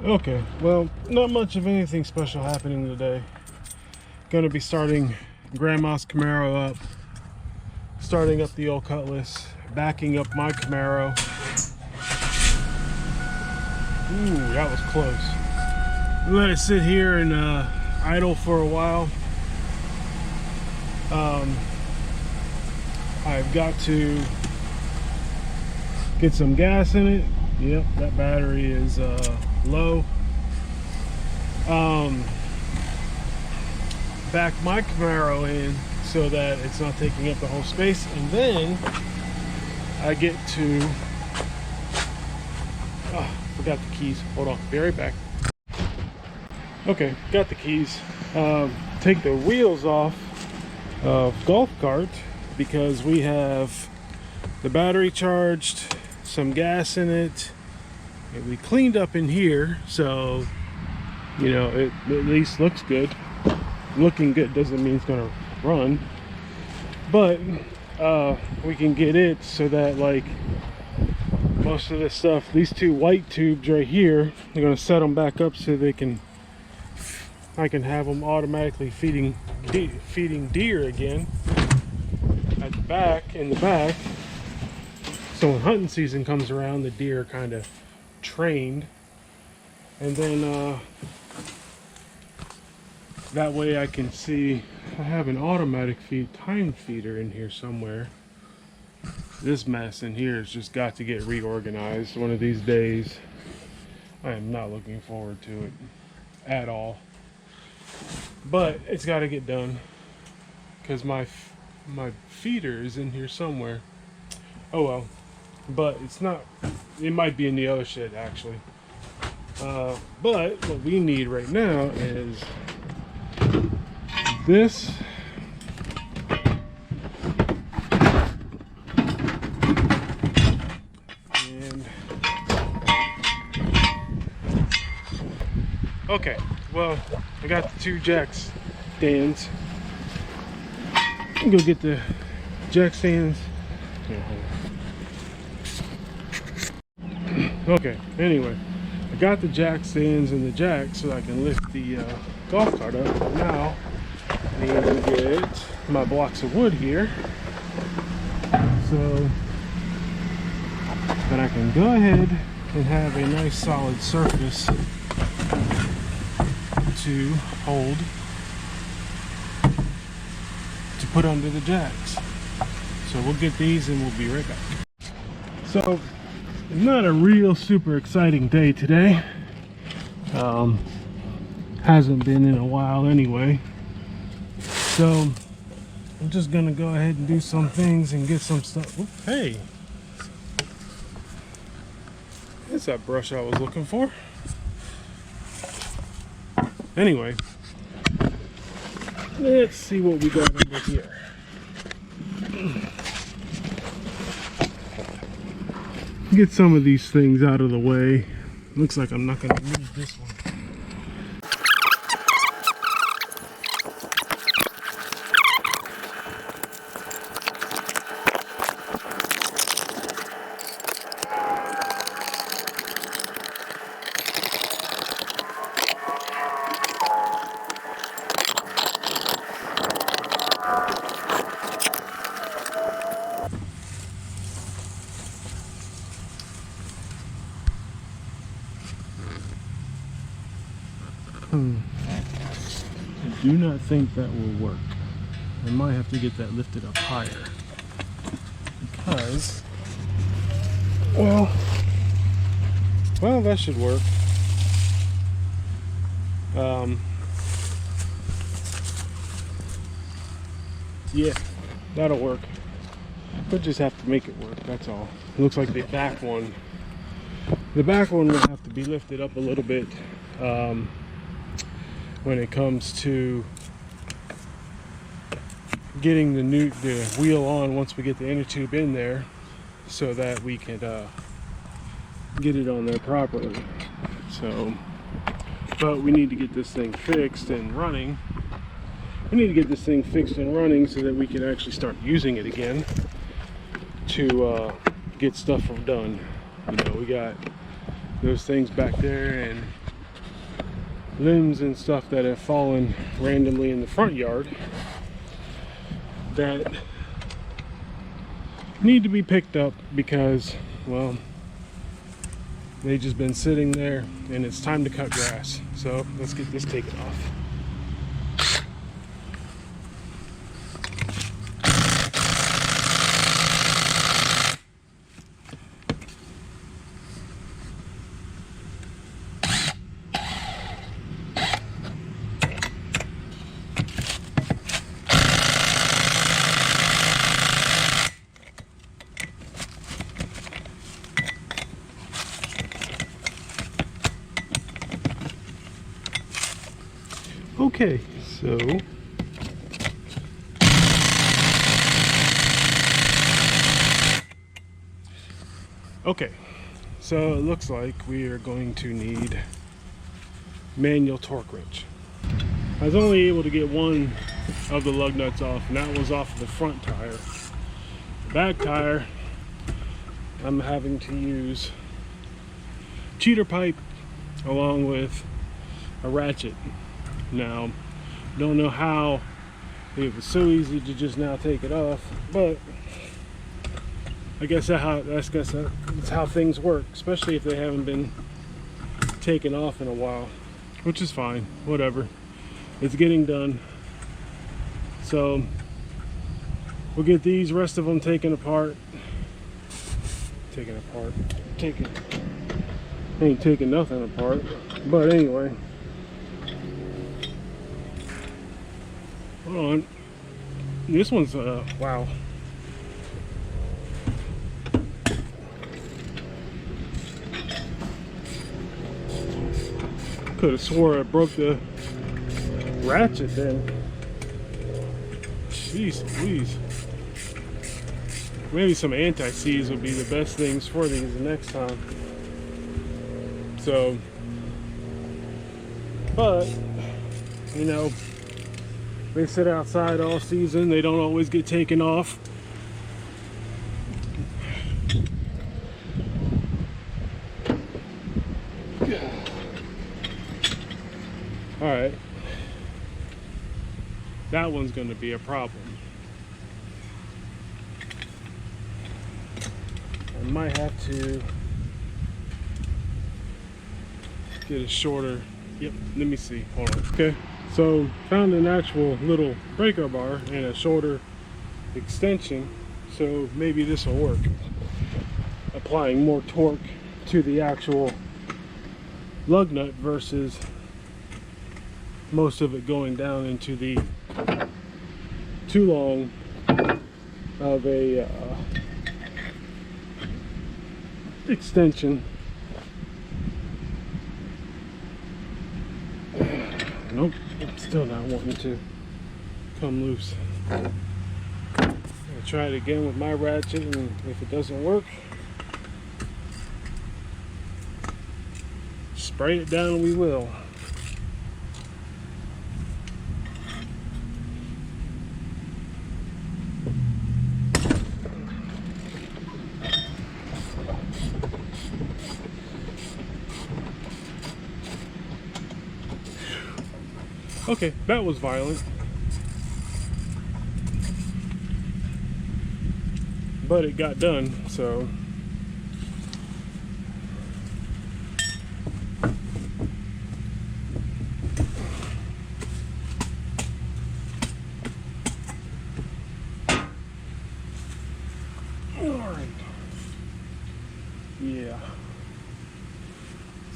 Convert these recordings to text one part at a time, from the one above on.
Okay, well, not much of anything special happening today. Gonna be starting Grandma's Camaro up, starting up the old Cutlass, backing up my Camaro. Ooh, that was close. Let it sit here and idle for a while. I've got to get some gas in it. Yep, that battery is low. Back my Camaro in so that it's not taking up the whole space, and then I get to forgot the keys. Hold on, be right back. Okay, got the keys. Take the wheels off of golf cart because we have the battery charged, some gas in it, and we cleaned up in here, so you know it at least looks good. Looking good doesn't mean it's gonna run, but we can get it so that like most of this stuff, these two white tubes right here, they're gonna set them back up so they can, I can have them automatically feeding deer again at the back, in the back. So when hunting season comes around, the deer are kind of trained, and then that way I can see. I have an automatic timed feeder in here somewhere. This mess in here has just got to get reorganized one of these days. I am not looking forward to it at all, but it's got to get done because my feeder is in here somewhere. Oh well, but it's not. It might be in the other shed actually. But what we need right now is this. Okay, well, I got the two jack stands. Go get the jack stands. Okay, anyway, I got the jack stands and the jack so I can lift the golf cart up. But now I need to get my blocks of wood here so that I can go ahead and have a nice solid surface to hold to put under the jacks. So we'll get these and we'll be right back. So not a real super exciting day today. Hasn't been in a while anyway. So I'm just gonna go ahead and do some things and get some stuff. Oop, hey, that's that brush I was looking for. Anyway, let's see what we got under here. Get some of these things out of the way. Looks like I'm not going to use this one. I do not think that will work. I might have to get that lifted up higher because, well, that should work. Yeah, that'll work. We'll just have to make it work, that's all. It looks like the back one will have to be lifted up a little bit when it comes to getting the wheel on once we get the inner tube in there, so that we can get it on there properly. So, but we need to get this thing fixed and running. We need to get this thing fixed and running so that we can actually start using it again to get stuff done. You know, we got those things back there, and limbs and stuff that have fallen randomly in the front yard that need to be picked up because, well, they've just been sitting there and it's time to cut grass. So let's get this taken off. Okay, so it looks like we are going to need manual torque wrench. I was only able to get one of the lug nuts off, and that was off of the front tire. The back tire, I'm having to use cheater pipe along with a ratchet. Now, don't know how it was so easy to just now take it off, but I guess that's how things work, especially if they haven't been taken off in a while, which is fine, whatever. It's getting done. So we'll get these rest of them taken apart. Ain't taking nothing apart, but anyway. Hold on. This one's wow. Could have swore I broke the ratchet then. Jeez Louise. Maybe some anti-seize would be the best things for these the next time. So, but, you know, they sit outside all season. They don't always get taken off. All right. That one's going to be a problem. I might have to get a shorter. Yep, let me see. Hold on. Okay. So found an actual little breaker bar and a shorter extension, so maybe this will work. Applying more torque to the actual lug nut versus most of it going down into the too long of a extension. Nope, I'm still not wanting to come loose. I'll try it again with my ratchet, and if it doesn't work, spray it down and we will. Okay, that was violent. But it got done, so. Alright. Yeah.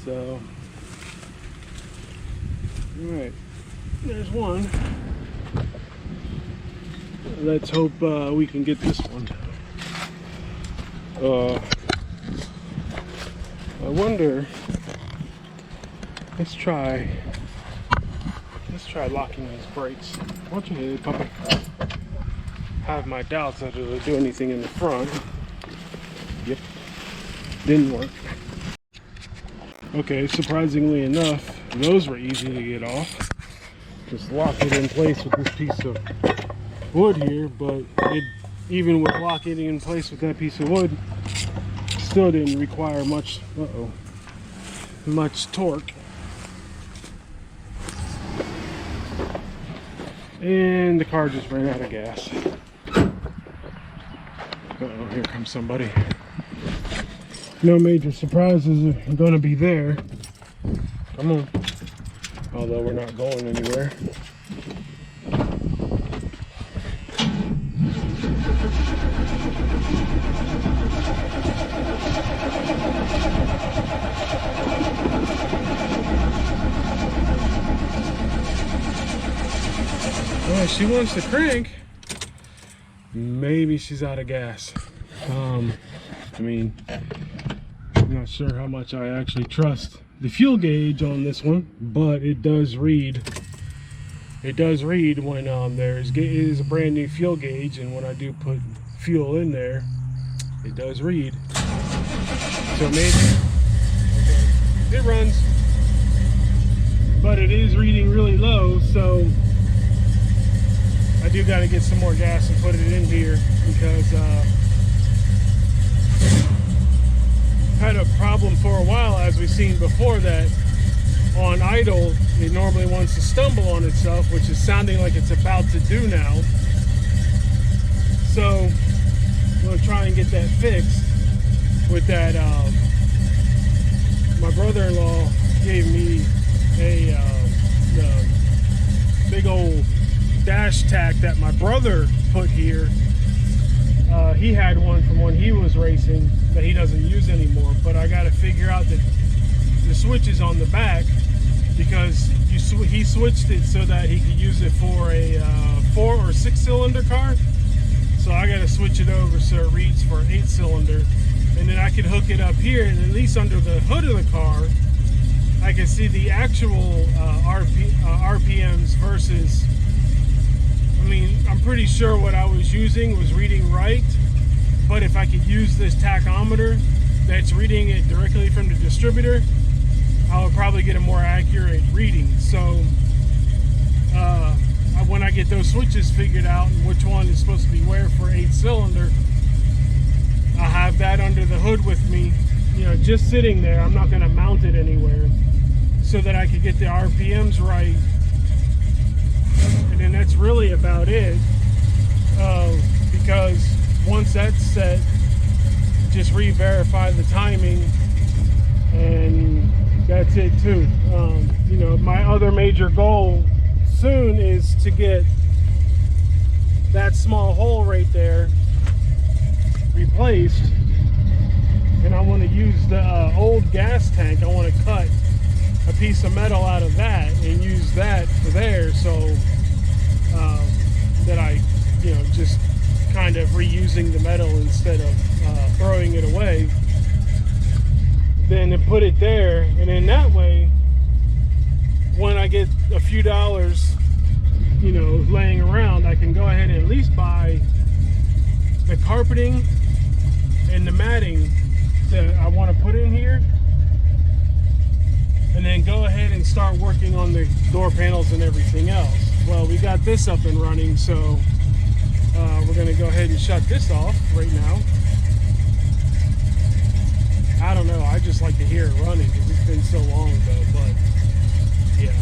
So. Alright. There's one. Let's hope we can get this one. I wonder. Let's try locking these brakes. Why don't you hit it, puppy? I have my doubts that it'll do anything in the front. Yep. Didn't work. Okay, surprisingly enough, those were easy to get off. Just lock it in place with this piece of wood here, but even with locking it in place with that piece of wood, still didn't require much torque. And the car just ran out of gas. Uh-oh, here comes somebody. No major surprises are going to be there. Come on. Although we're not going anywhere. Well, she wants to crank. Maybe she's out of gas. I mean, I'm not sure how much I actually trust the fuel gauge on this one, but it does read. It does read when it is a brand new fuel gauge, and when I do put fuel in there, it does read. So maybe okay, it runs, but it is reading really low. So I do got to get some more gas and put it in here because had a problem for a while, as we've seen before, that on idle it normally wants to stumble on itself, which is sounding like it's about to do now. So I'm going to try and get that fixed with that. My brother-in-law gave me a the big old dash tack that my brother put here. He had one from when he was racing that he doesn't use anymore, but I got to figure out that the switches on the back, because he switched it so that he could use it for a 4 or 6 cylinder car. So I got to switch it over so it reads for an 8 cylinder, and then I could hook it up here, and at least under the hood of the car I can see the actual RPMs versus, I mean, I'm pretty sure what I was using was reading right, but if I could use this tachometer that's reading it directly from the distributor, I would probably get a more accurate reading. So when I get those switches figured out and which one is supposed to be where for 8 cylinder, I have that under the hood with me, you know, just sitting there. I'm not going to mount it anywhere, so that I could get the RPMs right. And then that's really about it, because once that's set, just re-verify the timing, and that's it too. You know, my other major goal soon is to get that small hole right there replaced, and I want to use the old gas tank. I want to cut a piece of metal out of that and use that for there, so that I, you know, just kind of reusing the metal instead of throwing it away. Then to put it there, and then that way, when I get a few dollars, you know, laying around, I can go ahead and at least buy the carpeting and the matting that I want to put in here, and then go ahead and start working on the door panels and everything else. Well, we got this up and running, so we're going to go ahead and shut this off right now. I don't know, I just like to hear it running because it's been so long ago, but yeah.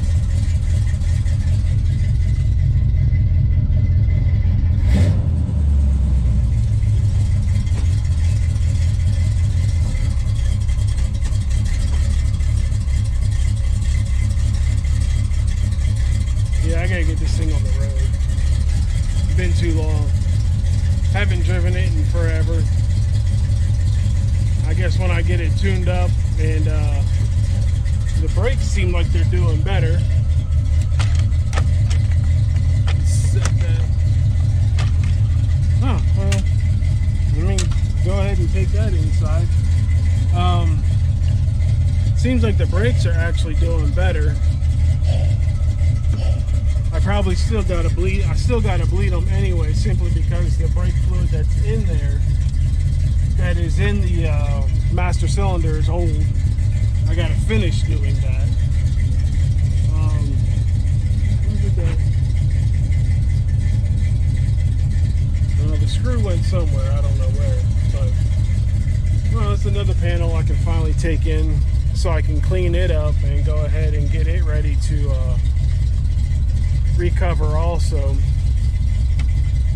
Yeah, I gotta get this thing on the road. It's been too long. Haven't driven it in forever. I guess when I get it tuned up and the brakes seem like they're doing better. Set that. Oh, well, let me go ahead and take that inside. Seems like the brakes are actually doing better. I probably still gotta bleed. I still gotta bleed them anyway, simply because the brake fluid that's in there, that is in the master cylinder, is old. I gotta finish doing that. Look at that. Well, the screw went somewhere. I don't know where, but well, it's another panel I can finally take in, so I can clean it up and go ahead and get it ready to recover also.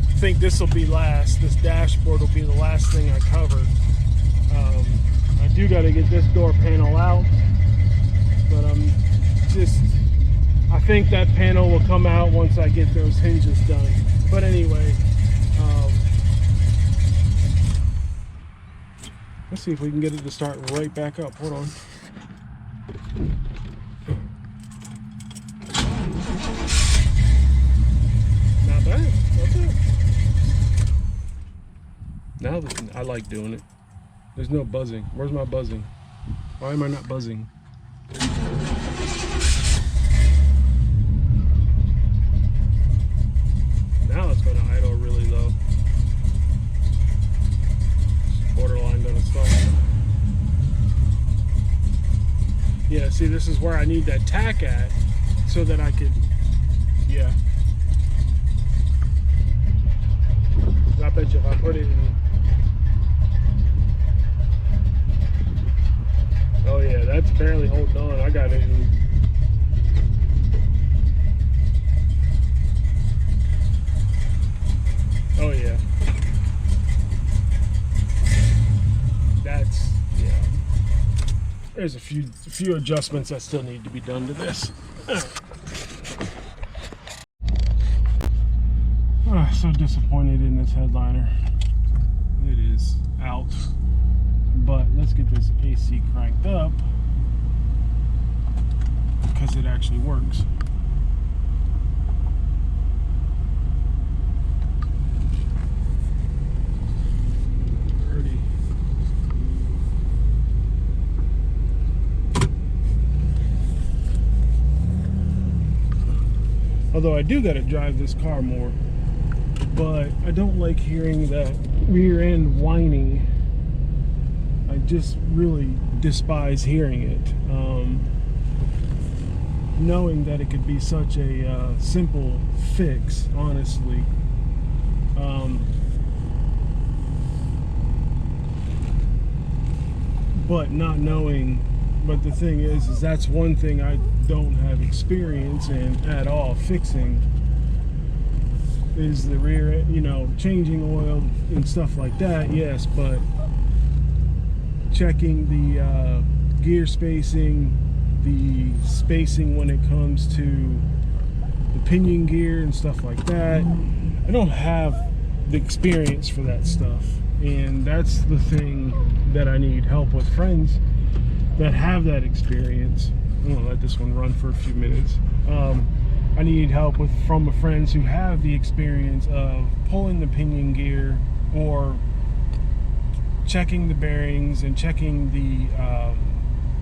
I think this will be last. This dashboard will be the last thing I cover. I do got to get this door panel out, but I think that panel will come out once I get those hinges done. But anyway, let's see if we can get it to start right back up. Hold on. Not bad. Not bad. Now I like doing it. There's no buzzing. Where's my buzzing? Why am I not buzzing? Now it's going to idle really low. Borderline going to stall. Yeah, see, this is where I need that tack at so that I could, yeah. I bet you if I put it in. Oh yeah, that's barely holding on. I got it in. Oh yeah. That's, yeah. There's a few adjustments that still need to be done to this. So disappointed in this headliner. It is out. But let's get this AC cranked up because it actually works. Although I do got to drive this car more, but I don't like hearing that rear end whining. I just really despise hearing it. Knowing that it could be such a simple fix, honestly. But not knowing. But the thing is that's one thing I don't have experience in at all fixing, is the rear end, you know, changing oil and stuff like that, yes, but checking the gear spacing, the spacing when it comes to the pinion gear and stuff like that, I don't have the experience for that stuff. And that's the thing that I need help with friends that have that experience. I'm gonna let this one run for a few minutes. I need help from friends who have the experience of pulling the pinion gear or checking the bearings and checking the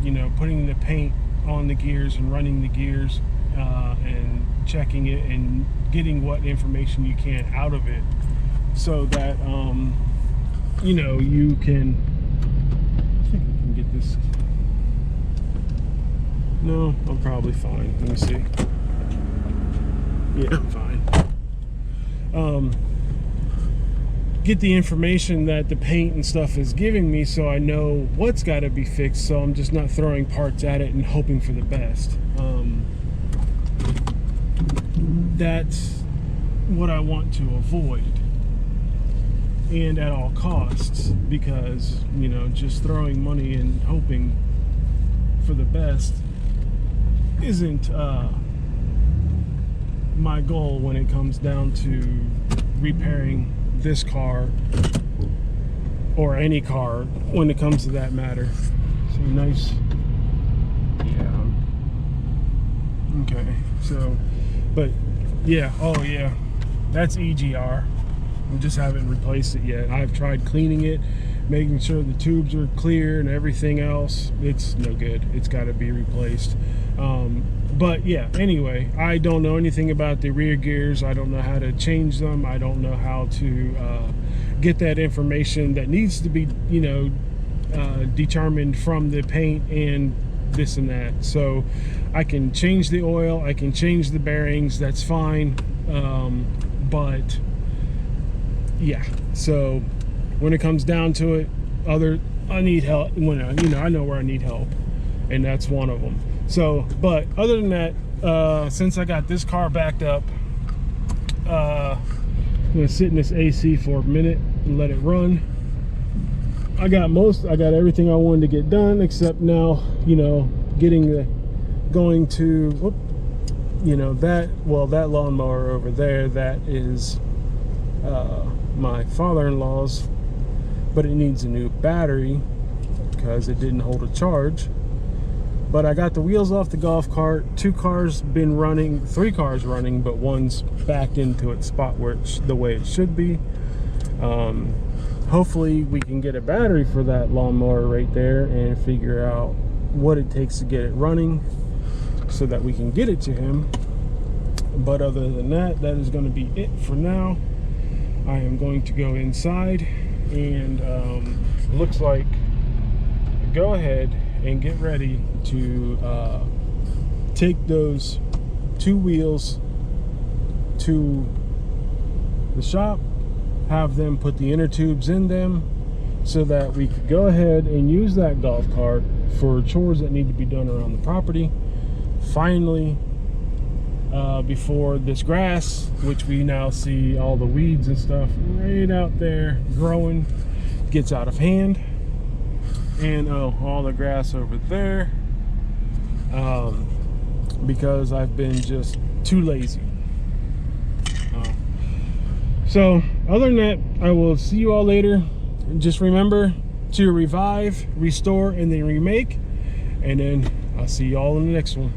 you know, putting the paint on the gears and running the gears and checking it and getting what information you can out of it, so that you know, you can, I think I can get this. No, I'm probably fine. Let me see. Yeah, I'm fine. Get the information that the paint and stuff is giving me, so I know what's got to be fixed, so I'm just not throwing parts at it and hoping for the best. That's what I want to avoid, and at all costs, because, you know, just throwing money and hoping for the best isn't my goal when it comes down to repairing this car or any car when it comes to that matter. So nice, yeah, okay, so, but yeah, oh yeah, that's EGR. I just haven't replaced it yet. I've tried cleaning it, making sure the tubes are clear and everything else. It's no good. It's got to be replaced. But yeah, anyway, I don't know anything about the rear gears. I don't know how to change them. I don't know how to get that information that needs to be, you know, determined from the paint and this and that. So I can change the oil, I can change the bearings, that's fine. But yeah, so when it comes down to it, I need help. When you know, I know where I need help, and that's one of them. So, but other than that, since I got this car backed up, I'm gonna sit in this AC for a minute and let it run. I got everything I wanted to get done, except now, you know, going to, you know, that lawnmower over there, that is my father-in-law's, but it needs a new battery because it didn't hold a charge. But I got the wheels off the golf cart. 3 cars running, but one's backed into its spot where the way it should be. Hopefully we can get a battery for that lawnmower right there and figure out what it takes to get it running so that we can get it to him. But other than that, that is going to be it for now. I am going to go inside and looks like go ahead and get ready to take those 2 wheels to the shop, have them put the inner tubes in them so that we could go ahead and use that golf cart for chores that need to be done around the property. Finally, before this grass, which we now see all the weeds and stuff right out there growing, gets out of hand. And all the grass over there, because I've been just too lazy. So other than that, I will see you all later. And just remember to revive, restore, and then remake. And then I'll see you all in the next one.